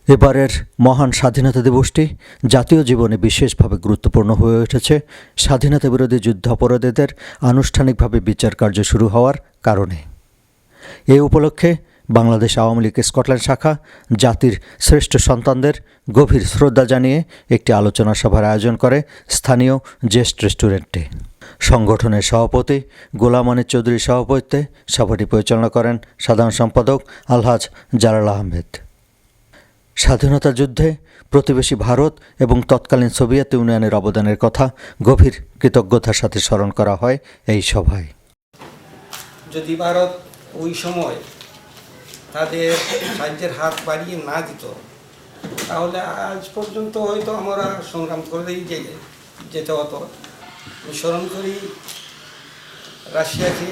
এবারের মহান স্বাধীনতা দিবসটি জাতীয় জীবনে বিশেষভাবে গুরুত্বপূর্ণ হয়ে উঠেছে স্বাধীনতা বিরোধী যুদ্ধাপরাধীদের আনুষ্ঠানিকভাবে বিচার কার্য শুরু হওয়ার কারণে। এ উপলক্ষে বাংলাদেশ আওয়ামী লীগ স্কটল্যান্ড শাখা জাতির শ্রেষ্ঠ সন্তানদের গভীর শ্রদ্ধা জানিয়ে একটি আলোচনা সভার আয়োজন করে স্থানীয় জেস্ট রেস্টুরেন্টে। সংগঠনের সভাপতি গোলাম আলী চৌধুরীর সভাপতিত্বে সভাটি পরিচালনা করেন সাধারণ সম্পাদক আলহাজ জালাল আহমেদ। স্বাধীনতা যুদ্ধে প্রতিবেশী ভারত এবং তৎকালীন সোভিয়েত ইউনিয়নের অবদানের কথা গভীর কৃতজ্ঞতার সাথে স্মরণ করা হয় এই সভায়। যদি ভারত ওই সময় তাদের সাহায্যের হাত বাড়িয়ে না দিত, তাহলে আজ পর্যন্ত হয়তো আমরা সংগ্রাম করেই যেতে হতো। স্মরণ করি রাশিয়াকে।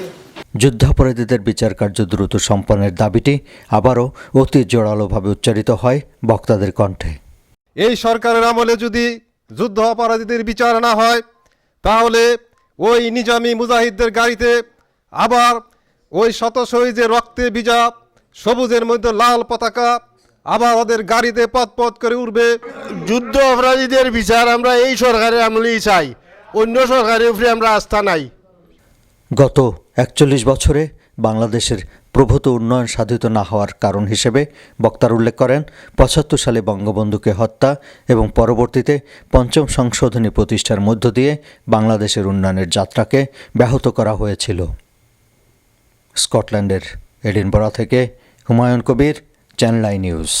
যুদ্ধাপরাধীদের বিচার কার্য দ্রুত সম্পন্নের দাবিটি আবারও অতি জোরালোভাবে উচ্চারিত হয় বক্তাদের কণ্ঠে। এই সরকারের আমলে যদি যুদ্ধ অপরাধীদের বিচার না হয়, তাহলে ওই নিজামী মুজাহিদদের গাড়িতে আবার ওই শত শহীদের রক্তে ভিজা সবুজের মধ্যে লাল পতাকা আবার ওদের গাড়িতে পথ করে উঠবে। যুদ্ধ অপরাধীদের বিচার আমরা এই সরকারের আমলেই চাই, অন্য সরকারের উপরে আমরা আস্থা নাই। গত ৪১ বছরে বাংলাদেশের প্রভূত উন্নয়ন সাধিত না হওয়ার কারণ হিসেবে বক্তারা উল্লেখ করেন ৭৫ সালে বঙ্গবন্ধুকে হত্যা এবং পরবর্তীতে পঞ্চম সংশোধনী প্রতিষ্ঠার মধ্য দিয়ে বাংলাদেশের উন্নয়নের যাত্রাকে ব্যাহত করা হয়েছিল। স্কটল্যান্ডের এডিনবরা থেকে Humayun Kabir, channel I news.